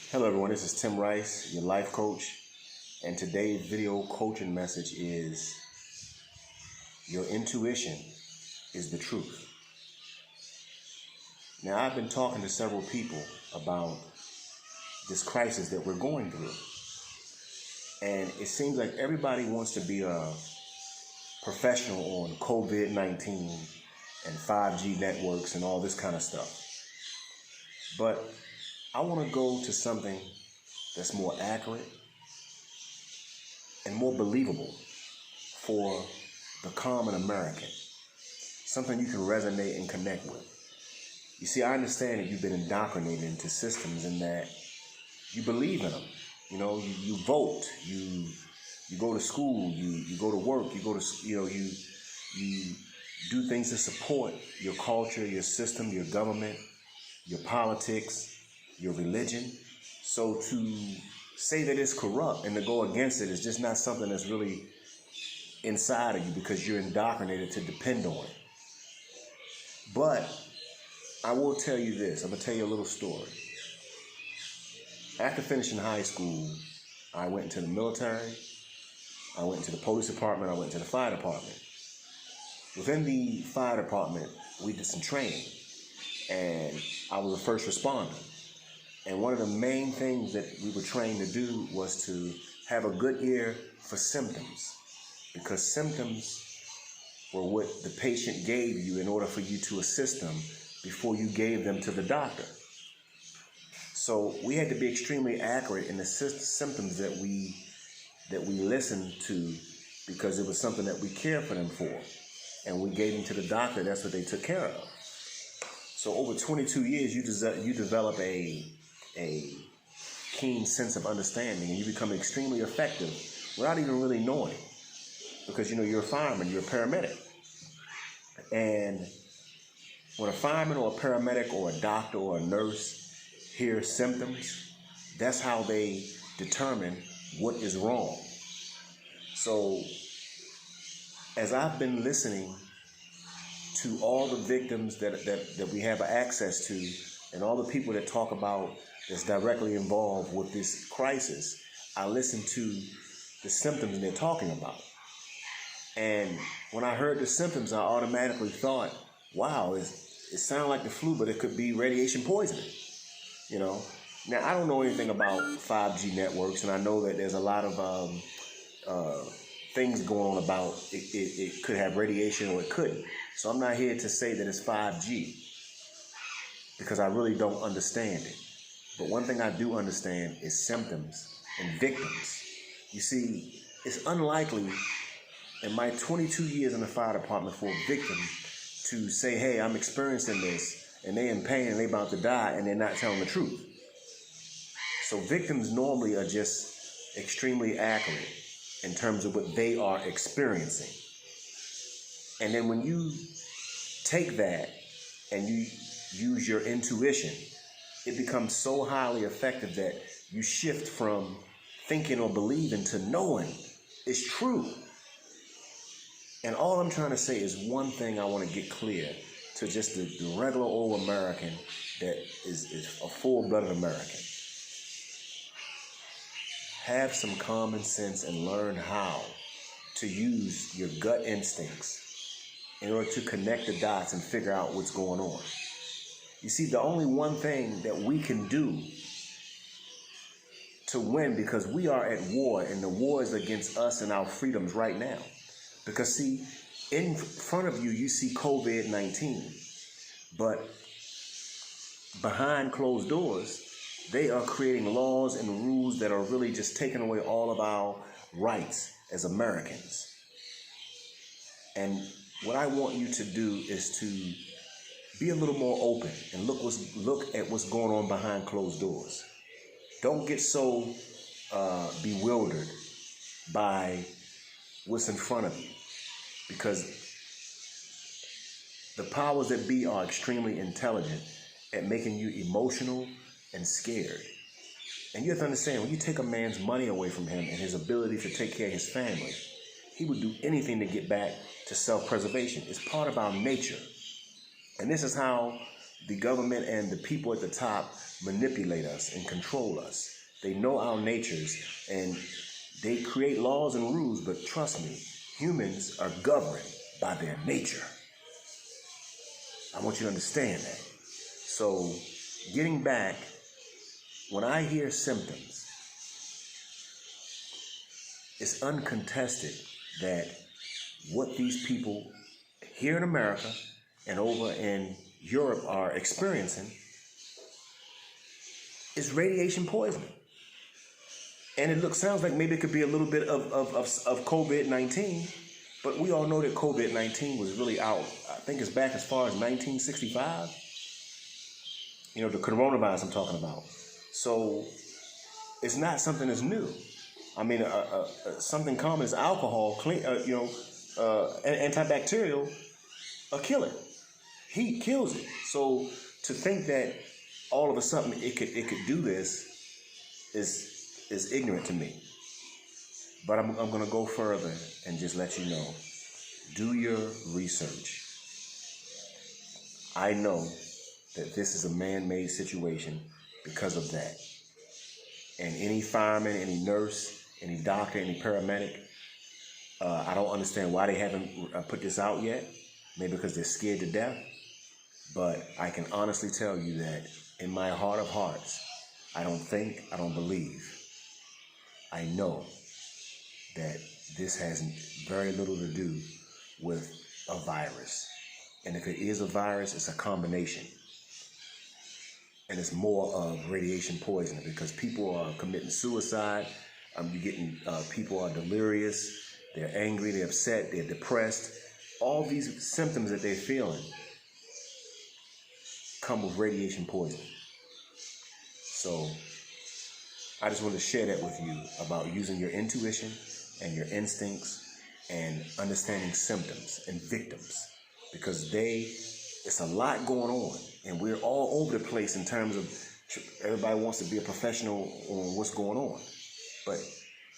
Hello everyone, this is Tim Rice, your life coach, and today's video coaching message is your intuition is the truth. Now, I've been talking to several people about this crisis that we're going through, and it seems like everybody wants to be a professional on Covid-19 and 5G networks and all this kind of stuff. But I want to go to something that's more accurate and more believable for the common American. Something you can resonate and connect with. You see, I understand that you've been indoctrinated into systems and that you believe in them. You know, you vote, you go to school, you go to work, you do things to support your culture, your system, your government, your politics, your religion. So to say that it's corrupt and to go against it is just not something that's really inside of you because you're indoctrinated to depend on it. But I will tell you this. I'm going to tell you a little story. After finishing high school, I went into the military. I went into the police department. I went into the fire department. Within the fire department, we did some training, and I was a first responder. And one of the main things that we were trained to do was to have a good ear for symptoms, because symptoms were what the patient gave you in order for you to assist them before you gave them to the doctor. So we had to be extremely accurate in the symptoms that we listened to, because it was something that we cared for them for. And we gave them to the doctor. That's what they took care of. So over 22 years, you develop a keen sense of understanding, and you become extremely effective without even really knowing it, because you're a fireman, you're a paramedic. And when a fireman or a paramedic or a doctor or a nurse hear symptoms, that's how they determine what is wrong. So as I've been listening to all the victims that we have access to, and all the people that talk about that's directly involved with this crisis, I listen to the symptoms they're talking about. And when I heard the symptoms, I automatically thought, wow, it sounds like the flu, but it could be radiation poisoning. Now, I don't know anything about 5G networks, and I know that there's a lot of things going on about it could have radiation or it couldn't. So I'm not here to say that it's 5G, because I really don't understand it. But one thing I do understand is symptoms and victims. You see, it's unlikely in my 22 years in the fire department for a victim to say, hey, I'm experiencing this, and they're in pain and they're about to die, and they're not telling the truth. So victims normally are just extremely accurate in terms of what they are experiencing. And then when you take that and you use your intuition, it becomes so highly effective that you shift from thinking or believing to knowing it's true. And all I'm trying to say is one thing I want to get clear to just the regular old American that is a full-blooded American. Have some common sense and learn how to use your gut instincts in order to connect the dots and figure out what's going on. You see, the only one thing that we can do to win, because we are at war, and the war is against us and our freedoms right now. Because see, in front of you, you see COVID-19, but behind closed doors, they are creating laws and rules that are really just taking away all of our rights as Americans. And what I want you to do is to be a little more open and look at what's going on behind closed doors. Don't get so bewildered by what's in front of you, because the powers that be are extremely intelligent at making you emotional and scared. And you have to understand, when you take a man's money away from him and his ability to take care of his family, he would do anything to get back to self-preservation. It's part of our nature. And this is how the government and the people at the top manipulate us and control us. They know our natures and they create laws and rules, but trust me, humans are governed by their nature. I want you to understand that. So, getting back, when I hear symptoms, it's uncontested that what these people here in America and over in Europe are experiencing is radiation poisoning. And it sounds like maybe it could be a little bit of COVID-19, but we all know that COVID-19 was really out, I think it's back as far as 1965. You know, the coronavirus I'm talking about. So it's not something that's new. I mean, something common is alcohol, antibacterial, a killer. Heat kills it. So to think that all of a sudden it could do this is ignorant to me. But I'm going to go further and just let you know. Do your research. I know that this is a man-made situation because of that. And any fireman, any nurse, any doctor, any paramedic, I don't understand why they haven't put this out yet. Maybe because they're scared to death. But I can honestly tell you that in my heart of hearts, I don't think, I don't believe, I know that this has very little to do with a virus. And if it is a virus, it's a combination. And it's more of radiation poisoning because people are committing suicide. You're getting, people are delirious, they're angry, they're upset, they're depressed. All these symptoms that they're feeling come with radiation poisoning. So I just want to share that with you about using your intuition and your instincts and understanding symptoms and victims because it's a lot going on and we're all over the place in terms of everybody wants to be a professional on what's going on. But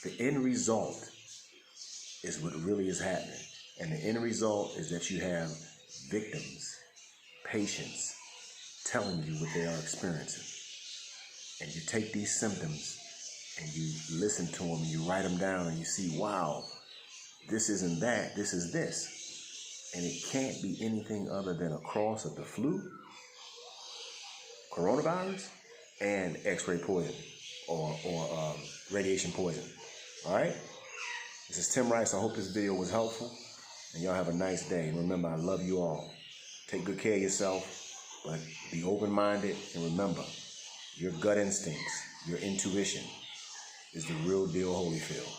the end result is what really is happening. And the end result is that you have victims, patients, telling you what they are experiencing. And you take these symptoms and you listen to them and you write them down and you see, wow, this isn't that, this is this. And it can't be anything other than a cross of the flu, coronavirus, and X-ray poison or radiation poison. All right? This is Tim Rice. I hope this video was helpful. And y'all have a nice day. And remember, I love you all. Take good care of yourself, but be open-minded. And remember, your gut instincts, your intuition is the real deal Holyfield.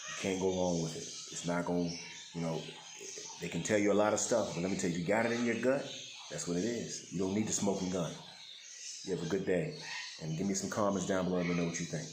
You can't go wrong with it. It's not going to, they can tell you a lot of stuff, but let me tell you, you got it in your gut, that's what it is. You don't need the smoking gun. You have a good day. And give me some comments down below and let me know what you think.